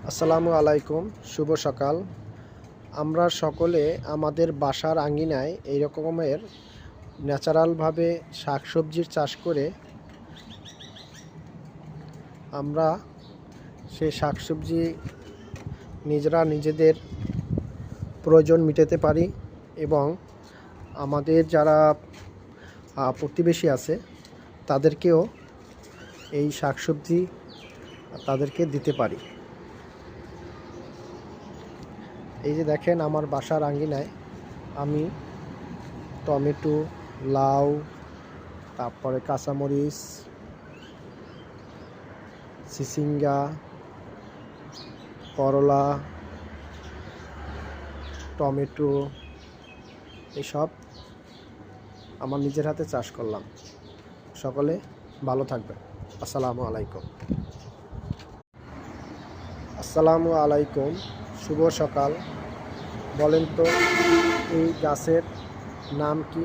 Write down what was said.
আসসালামু আলাইকুম, শুভ সকাল। আমরা সকলে আমাদের বাসার আঙ্গিনায় এই রকমের ন্যাচারালভাবে শাকসবজির চাষ করে আমরা সেই শাকসবজি নিজেরা নিজেদের প্রয়োজন মেটাতে পারি এবং আমাদের যারা প্রতিবেশী আছে তাদেরকেও এই শাকসবজি তাদেরকে দিতে পারি। এই যে দেখেন, আমার বাসার আঙ্গিনায় আমি টমেটো, লাউ, তারপরে কাঁচামরিচ, চিচিঙ্গা, করলা, টমেটো এসব আমার নিজের হাতে চাষ করলাম। সকলে ভালো থাকবেন। আসসালামু আলাইকুম। আসসালামু আলাইকুম, শুভ সকাল। বলেন তো এই গাছের নাম কি?